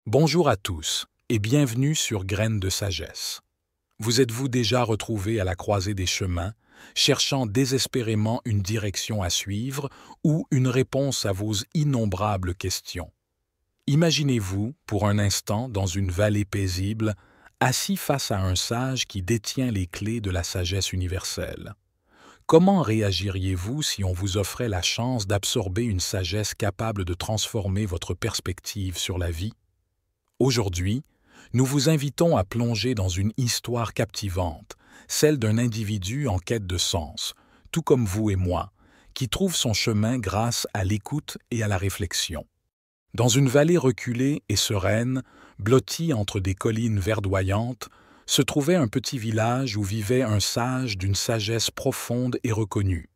Bonjour à tous et bienvenue sur Graines de sagesse. Vous êtes-vous déjà retrouvés à la croisée des chemins, cherchant désespérément une direction à suivre ou une réponse à vos innombrables questions? Imaginez-vous, pour un instant, dans une vallée paisible, assis face à un sage qui détient les clés de la sagesse universelle. Comment réagiriez-vous si on vous offrait la chance d'absorber une sagesse capable de transformer votre perspective sur la vie? Aujourd'hui, nous vous invitons à plonger dans une histoire captivante, celle d'un individu en quête de sens, tout comme vous et moi, qui trouve son chemin grâce à l'écoute et à la réflexion. Dans une vallée reculée et sereine, blottie entre des collines verdoyantes, se trouvait un petit village où vivait un sage d'une sagesse profonde et reconnue.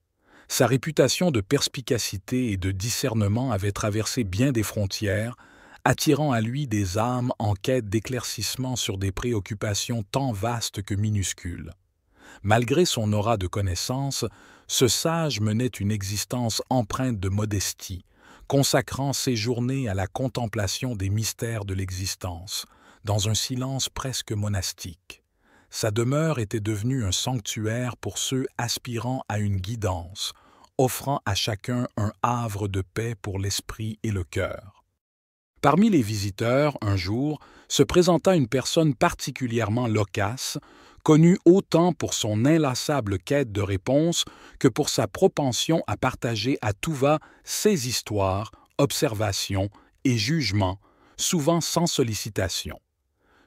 Sa réputation de perspicacité et de discernement avait traversé bien des frontières, attirant à lui des âmes en quête d'éclaircissement sur des préoccupations tant vastes que minuscules. Malgré son aura de connaissance, ce sage menait une existence empreinte de modestie, consacrant ses journées à la contemplation des mystères de l'existence, dans un silence presque monastique. Sa demeure était devenue un sanctuaire pour ceux aspirant à une guidance, offrant à chacun un havre de paix pour l'esprit et le cœur. Parmi les visiteurs, un jour, se présenta une personne particulièrement loquace, connue autant pour son inlassable quête de réponses que pour sa propension à partager à tout va ses histoires, observations et jugements, souvent sans sollicitation.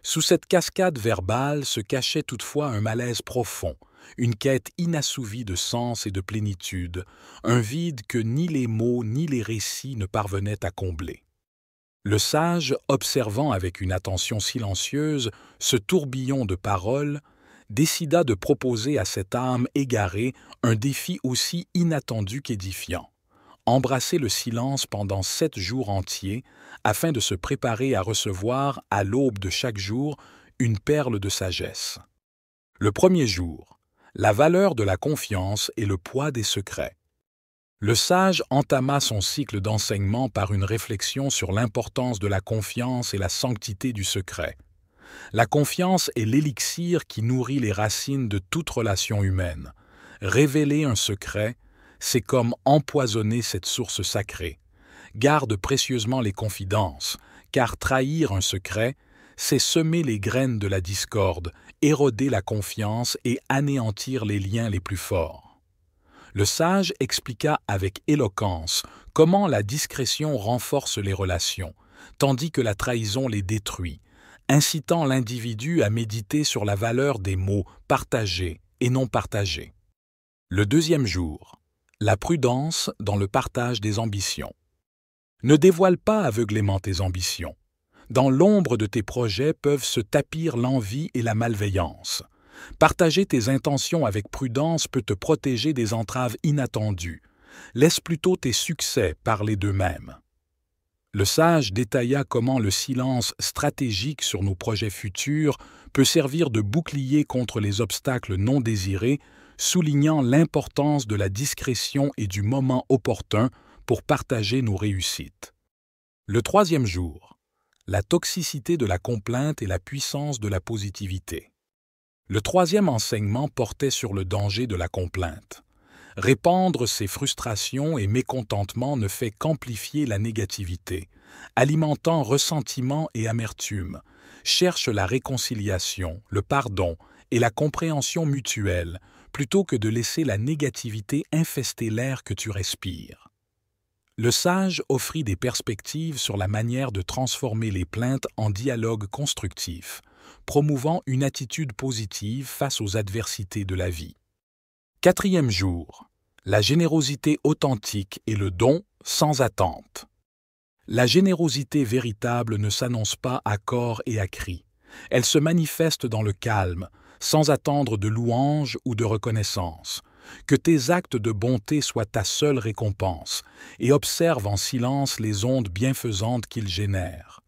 Sous cette cascade verbale se cachait toutefois un malaise profond, une quête inassouvie de sens et de plénitude, un vide que ni les mots ni les récits ne parvenaient à combler. Le sage, observant avec une attention silencieuse ce tourbillon de paroles, décida de proposer à cette âme égarée un défi aussi inattendu qu'édifiant: embrasser le silence pendant 7 jours entiers afin de se préparer à recevoir, à l'aube de chaque jour, une perle de sagesse. Le premier jour, la valeur de la confiance et le poids des secrets. Le sage entama son cycle d'enseignement par une réflexion sur l'importance de la confiance et la sanctité du secret. La confiance est l'élixir qui nourrit les racines de toute relation humaine. Révéler un secret, c'est comme empoisonner cette source sacrée. Garde précieusement les confidences, car trahir un secret, c'est semer les graines de la discorde, éroder la confiance et anéantir les liens les plus forts. Le sage expliqua avec éloquence comment la discrétion renforce les relations, tandis que la trahison les détruit, incitant l'individu à méditer sur la valeur des mots partagés et non partagés. Le deuxième jour, la prudence dans le partage des ambitions. Ne dévoile pas aveuglément tes ambitions. Dans l'ombre de tes projets peuvent se tapir l'envie et la malveillance. Partager tes intentions avec prudence peut te protéger des entraves inattendues. Laisse plutôt tes succès parler d'eux-mêmes. Le sage détailla comment le silence stratégique sur nos projets futurs peut servir de bouclier contre les obstacles non désirés, soulignant l'importance de la discrétion et du moment opportun pour partager nos réussites. Le troisième jour, la toxicité de la complainte et la puissance de la positivité. Le troisième enseignement portait sur le danger de la complainte. Répandre ses frustrations et mécontentements ne fait qu'amplifier la négativité, alimentant ressentiment et amertume. Cherche la réconciliation, le pardon et la compréhension mutuelle, plutôt que de laisser la négativité infester l'air que tu respires. Le sage offrit des perspectives sur la manière de transformer les plaintes en dialogue constructif, promouvant une attitude positive face aux adversités de la vie. Quatrième jour, la générosité authentique et le don sans attente. La générosité véritable ne s'annonce pas à corps et à cri. Elle se manifeste dans le calme, sans attendre de louanges ou de reconnaissance. Que tes actes de bonté soient ta seule récompense, et observe en silence les ondes bienfaisantes qu'ils génèrent.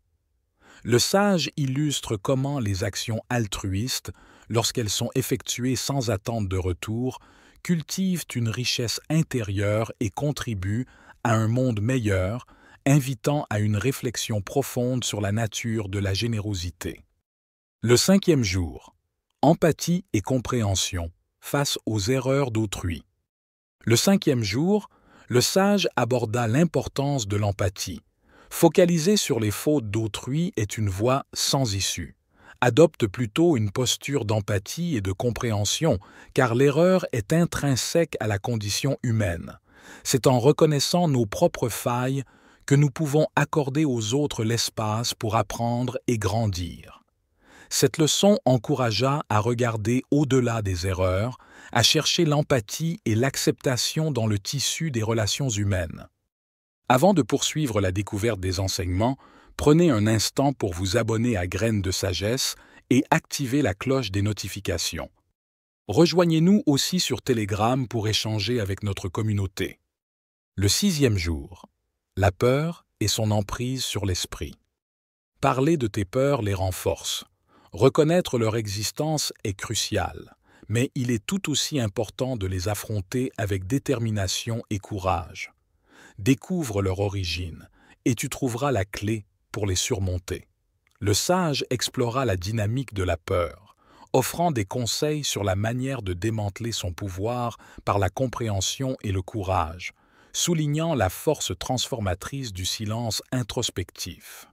Le sage illustre comment les actions altruistes, lorsqu'elles sont effectuées sans attente de retour, cultivent une richesse intérieure et contribuent à un monde meilleur, invitant à une réflexion profonde sur la nature de la générosité. Le 5e jour. Empathie et compréhension face aux erreurs d'autrui. Le 5e jour, le sage aborda l'importance de l'empathie. Focaliser sur les fautes d'autrui est une voie sans issue. Adopte plutôt une posture d'empathie et de compréhension, car l'erreur est intrinsèque à la condition humaine. C'est en reconnaissant nos propres failles que nous pouvons accorder aux autres l'espace pour apprendre et grandir. Cette leçon encouragea à regarder au-delà des erreurs, à chercher l'empathie et l'acceptation dans le tissu des relations humaines. Avant de poursuivre la découverte des enseignements, prenez un instant pour vous abonner à Graines de Sagesse et activer la cloche des notifications. Rejoignez-nous aussi sur Telegram pour échanger avec notre communauté. Le 6e jour. La peur et son emprise sur l'esprit. Parler de tes peurs les renforce. Reconnaître leur existence est crucial, mais il est tout aussi important de les affronter avec détermination et courage. Découvre leur origine, et tu trouveras la clé pour les surmonter. Le sage explora la dynamique de la peur, offrant des conseils sur la manière de démanteler son pouvoir par la compréhension et le courage, soulignant la force transformatrice du silence introspectif.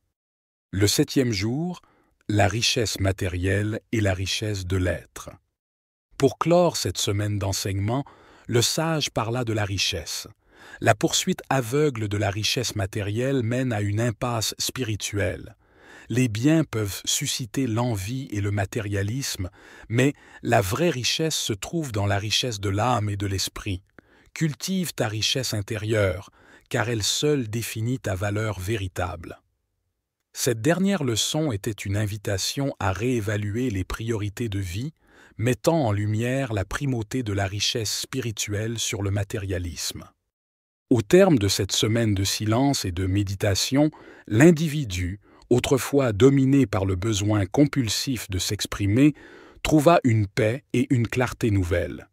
Le 7e jour, la richesse matérielle et la richesse de l'être. Pour clore cette semaine d'enseignement, le sage parla de la richesse. La poursuite aveugle de la richesse matérielle mène à une impasse spirituelle. Les biens peuvent susciter l'envie et le matérialisme, mais la vraie richesse se trouve dans la richesse de l'âme et de l'esprit. Cultive ta richesse intérieure, car elle seule définit ta valeur véritable. Cette dernière leçon était une invitation à réévaluer les priorités de vie, mettant en lumière la primauté de la richesse spirituelle sur le matérialisme. Au terme de cette semaine de silence et de méditation, l'individu, autrefois dominé par le besoin compulsif de s'exprimer, trouva une paix et une clarté nouvelles.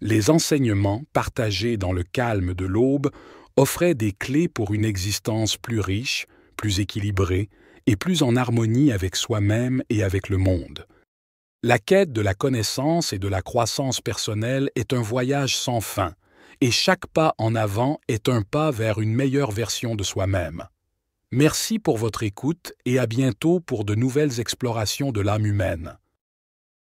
Les enseignements, partagés dans le calme de l'aube, offraient des clés pour une existence plus riche, plus équilibrée et plus en harmonie avec soi-même et avec le monde. La quête de la connaissance et de la croissance personnelle est un voyage sans fin, et chaque pas en avant est un pas vers une meilleure version de soi-même. Merci pour votre écoute et à bientôt pour de nouvelles explorations de l'âme humaine.